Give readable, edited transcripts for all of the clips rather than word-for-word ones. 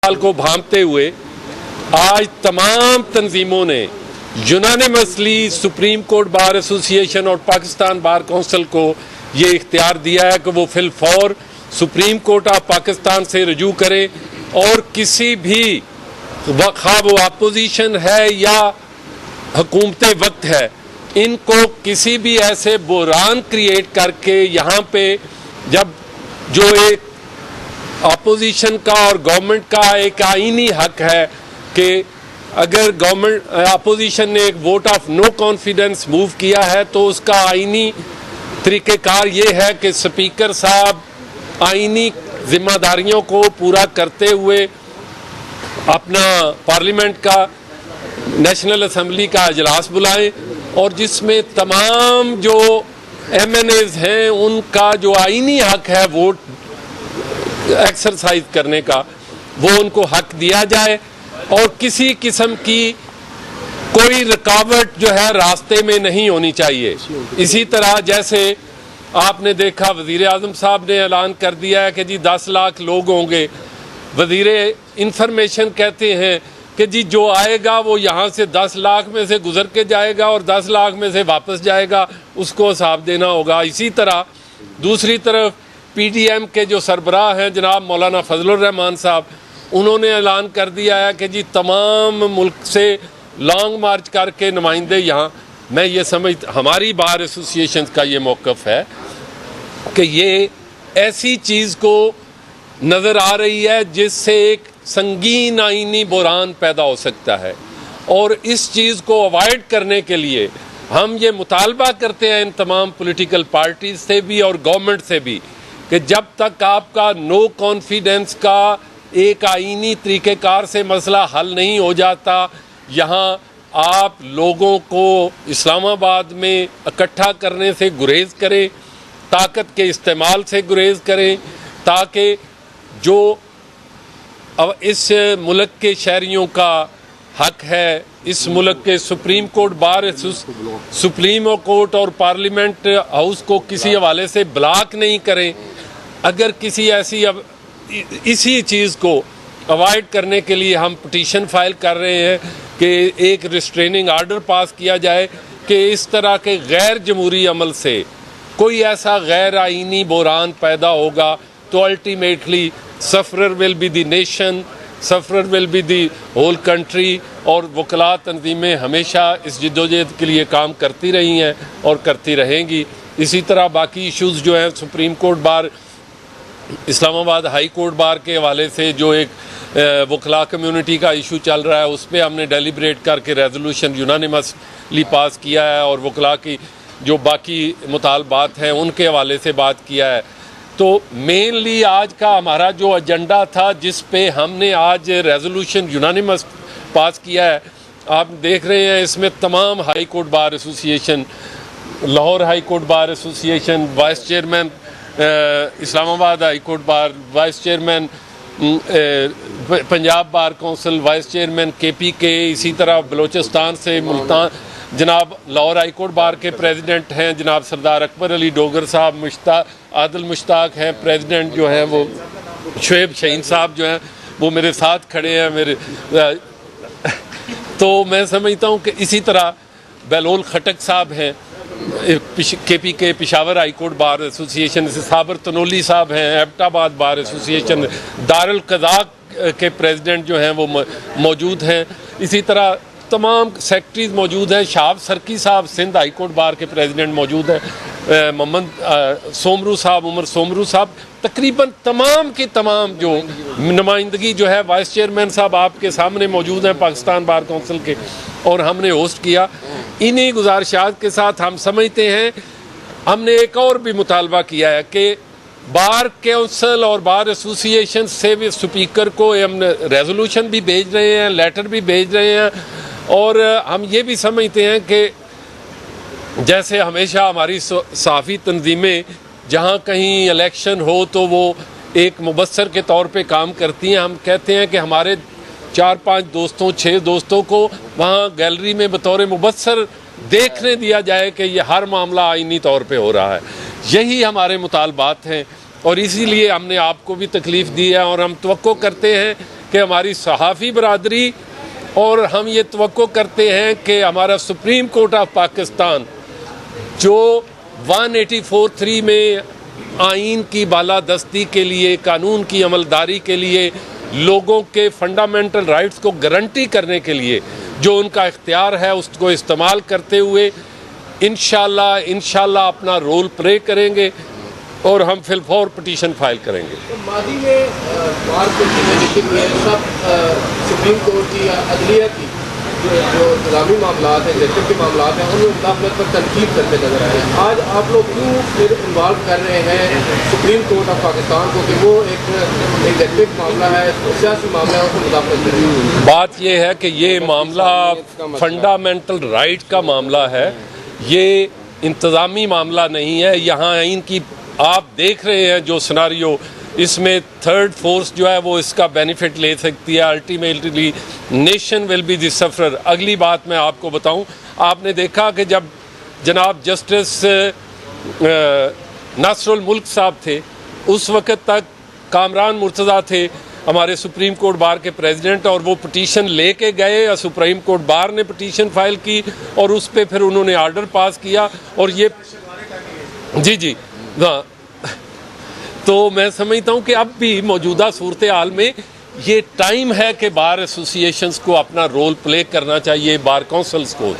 साल को भांपते हुए आज तमाम तंजीमों ने unanimously supreme court bar association और पाकिस्तान बार काउंसिल को ये इख्तियार दिया है कि वो file for Supreme Court of Pakistan से रजू करे और किसी भी खा वो अपोजिशन है या हुकूमत वक्त है, इनको किसी भी ऐसे बुरान क्रिएट करके यहाँ पे जब जो एक अपोजिशन का और गवर्नमेंट का एक आईनी हक है कि अगर गवर्नमेंट अपोजिशन ने एक vote of no confidence move किया है तो उसका आईनी तरीक़ेकार ये है कि स्पीकर साहब आईनी जिम्मेदारियों को पूरा करते हुए अपना पार्लियामेंट का नेशनल असम्बली का इजलास बुलाएं और जिसमें तमाम जो MNAs हैं उनका जो आईनी हक है वोट एक्सरसाइज करने का वो उनको हक दिया जाए और किसी किस्म की कोई रुकावट जो है रास्ते में नहीं होनी चाहिए। इसी तरह जैसे आपने देखा वजीर आजम साहब ने ऐलान कर दिया है कि जी 10 लाख लोग होंगे। वजीर इंफॉर्मेशन कहते हैं कि जी जो आएगा वो यहाँ से 10 लाख में से गुजर के जाएगा और 10 लाख में से वापस जाएगा, उसको हिसाब देना होगा। इसी तरह दूसरी तरफ PDM के जो सरबराह हैं जनाब मौलाना फजलुर रहमान साहब, उन्होंने ऐलान कर दिया है कि जी तमाम मुल्क से लॉन्ग मार्च करके नुमाइंदे यहाँ, मैं ये समझ हमारी बार एसोसिएशन का ये मौक़िफ़ है कि ये ऐसी चीज़ को नज़र आ रही है जिससे एक संगीन आईनी बुरान पैदा हो सकता है और इस चीज़ को अवॉइड करने के लिए हम ये मुतालबा करते हैं इन तमाम पॉलिटिकल पार्टीज से भी और गवर्नमेंट से भी कि जब तक आपका नो कॉन्फिडेंस का एक आईनी तरीक़ेकार से मसला हल नहीं हो जाता, यहाँ आप लोगों को इस्लामाबाद में इकट्ठा करने से गुरेज करें, ताकत के इस्तेमाल से गुरेज करें, ताकि जो अब इस मुल्क के शहरियों का हक है, इस मुल्क के supreme court bar supreme court और पार्लियामेंट हाउस को किसी हवाले से ब्लॉक नहीं करें। अगर किसी ऐसी इसी चीज़ को अवॉइड करने के लिए हम पिटीशन फाइल कर रहे हैं कि एक रिस्ट्रेनिंग आर्डर पास किया जाए कि इस तरह के गैर जमहूरी अमल से कोई ऐसा गैर आईनी बुरान पैदा होगा तो ultimately sufferer will be the nation, sufferer will be the whole country. और वकला तंजीमें हमेशा इस जद्दोजहद के लिए काम करती रही हैं और करती रहेंगी। इसी तरह बाकी इश्यूज़ जो हैं supreme court bar, Islamabad high court बार के हवाले से जो एक वकला कम्युनिटी का इशू चल रहा है उस पर हमने डेलिब्रेट करके रेजोल्यूशन यूनानिमसली पास किया है और वकला की जो बाकी मुतालबात हैं उनके हवाले से बात किया है। तो मेनली आज का हमारा जो एजेंडा था जिस पे हमने आज रेजोल्यूशन यूनानिमस पास किया है, आप देख रहे हैं इसमें तमाम high court bar association, Lahore high court bar association, vice chairman Islamabad high court bar, vice chairman Punjab bar council, vice chairman KPK, इसी तरह बलोचिस्तान से मुल्तान जनाब लाहौर हाई कोर्ट बार के प्रेसिडेंट हैं जनाब सरदार अकबर अली डोगर साहब, आदिल मुश्ताक हैं प्रेसिडेंट जो हैं, वो शुएब शहीन साहब जो हैं वो मेरे साथ खड़े हैं मेरे तो मैं समझता हूँ कि इसी तरह बेलोल खटक साहब हैं KPK Peshawar high court bar association से, साबर तनोली साहब हैं एबटाबाद बार एसोसिएशन, दारुल कज़ा के प्रेसिडेंट जो हैं वो मौजूद हैं। इसी तरह तमाम सेक्रेटरीज मौजूद हैं, शाहब सरकी साहब सिंध हाई कोर्ट बार के प्रेसिडेंट मौजूद हैं, मोहम्मद सोमरू साहब, उमर सोमरू साहब, तकरीबन तमाम की तमाम जो नुमाइंदगी जो है वाइस चेयरमैन साहब आपके सामने मौजूद हैं पाकिस्तान बार काउंसिल के और हमने होस्ट किया। इन्हीं गुजारिशात के साथ हम समझते हैं हमने एक और भी मुतालबा किया है कि बार काउंसिल और बार एसोसिएशन से भी स्पीकर को हम रेजोल्यूशन भी भेज रहे हैं, लेटर भी भेज रहे हैं और हम ये भी समझते हैं कि जैसे हमेशा हमारी साफ़ी तंजीमें जहाँ कहीं इलेक्शन हो तो वो एक मुबस्सर के तौर पे काम करती हैं। हम कहते हैं कि हमारे 4-5 दोस्तों 6 दोस्तों को वहाँ गैलरी में बतौर मुबस्सर देखने दिया जाए कि ये हर मामला आईनी तौर पे हो रहा है। यही हमारे मुतालबात हैं और इसीलिए हमने आपको भी तकलीफ़ दी है और हम तवक्को करते हैं कि हमारी सहाफ़ी बरादरी और हम ये तवक्को करते हैं कि हमारा सुप्रीम कोर्ट ऑफ पाकिस्तान जो 184(3) में आइन की बालादस्ती के लिए, कानून की अमलदारी के लिए, लोगों के फंडामेंटल राइट्स को गारंटी करने के लिए जो उनका इख्तियार है उसको इस्तेमाल करते हुए इंशाल्लाह अपना रोल प्ले करेंगे और हम फिलफौर पिटीशन फाइल करेंगे। तो मादी में बार सब सुप्रीम कोर्ट की या अदलिया की जो इंतजामी मामला हैं, एग्जेक्टिव के मामला हैं, उनमें मुदाखलत पर तनकीद करते नजर आए हैं। आज आप लोग क्यों फिर इन्वॉल्व कर रहे हैं सुप्रीम कोर्ट ऑफ पाकिस्तान को कि वो एक एग्जेक्टिव मामला है, सियासी मामला है, उसको मुदाखलत करें? बात यह है कि ये मामला फंडामेंटल राइट का मामला है, ये इंतज़ामी मामला नहीं है। यहाँ इनकी आप देख रहे हैं जो सिनारियो, इसमें थर्ड फोर्स जो है वो इसका बेनिफिट ले सकती है। Ultimately nation will be the sufferer. अगली बात मैं आपको बताऊं, आपने देखा कि जब जनाब जस्टिस नासरुल मुल्क साहब थे, उस वक़्त तक कामरान मुर्तज़ा थे हमारे सुप्रीम कोर्ट बार के प्रेसिडेंट, और वो पिटीशन लेके गए, सुप्रीम कोर्ट बार ने पिटीशन फाइल की और उस पर फिर उन्होंने आर्डर पास किया। और ये जी हाँ, तो मैं समझता हूँ कि अब भी मौजूदा सूरत हाल में ये टाइम है कि बार एसोसिएशंस को अपना रोल प्ले करना चाहिए, बार काउंसिल्स को।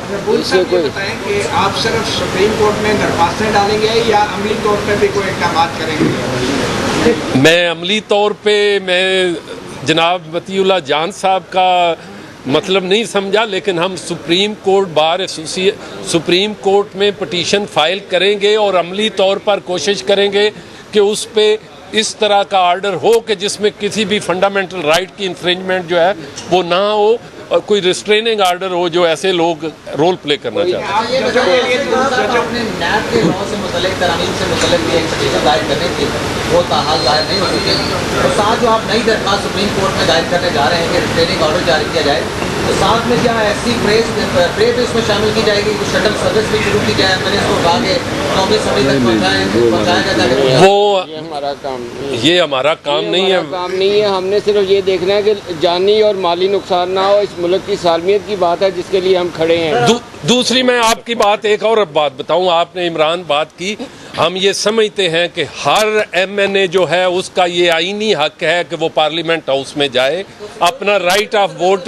बताएं कि आप सिर्फ सुप्रीम कोर्ट में दरख्वास्तें डालेंगे या अमली तौर पर भी कोई इक़दाम करेंगे? मैं अमली तौर पे मैं जनाब मतीउल्लाह जान साहब का मतलब नहीं समझा, लेकिन हम supreme court bar supreme court में पिटीशन फाइल करेंगे और अमली तौर पर कोशिश करेंगे कि उस पे इस तरह का आर्डर हो कि जिसमें किसी भी फंडामेंटल राइट की इन्फ्रिंजमेंट जो है वो ना हो, और कोई रिस्ट्रेनिंग आर्डर हो जो ऐसे लोग रोल प्ले करना चाहते हैं। वो ताहाल जाहिर नहीं हो सके, तो साथ जो आप नई दरख्वास्त सुप्रीम कोर्ट में दायर करने जा रहे हैं कि रिस्ट्रेनिंग ऑर्डर जारी किया जाए, तो साथ में क्या ऐसी प्रेस भी इसमें शामिल की जाएगी, कुछ शटल सर्विस भी शुरू की जाए, मैंने इसको कहा कि कौमी सभी तक पहुँचाया जाए? वो ये हमारा काम नहीं है, ये हमारा काम नहीं है। हमने सिर्फ ये देखना है कि जानी और माली नुकसान ना हो। इस मुल्क की सालमियत की बात है जिसके लिए हम खड़े हैं। दूसरी मैं आपकी बात एक और बात बताऊं, आपने इमरान बात की, हम ये समझते हैं कि हर MNA जो है उसका ये आईनी हक है कि वो पार्लियामेंट हाउस में जाए, अपना राइट ऑफ वोट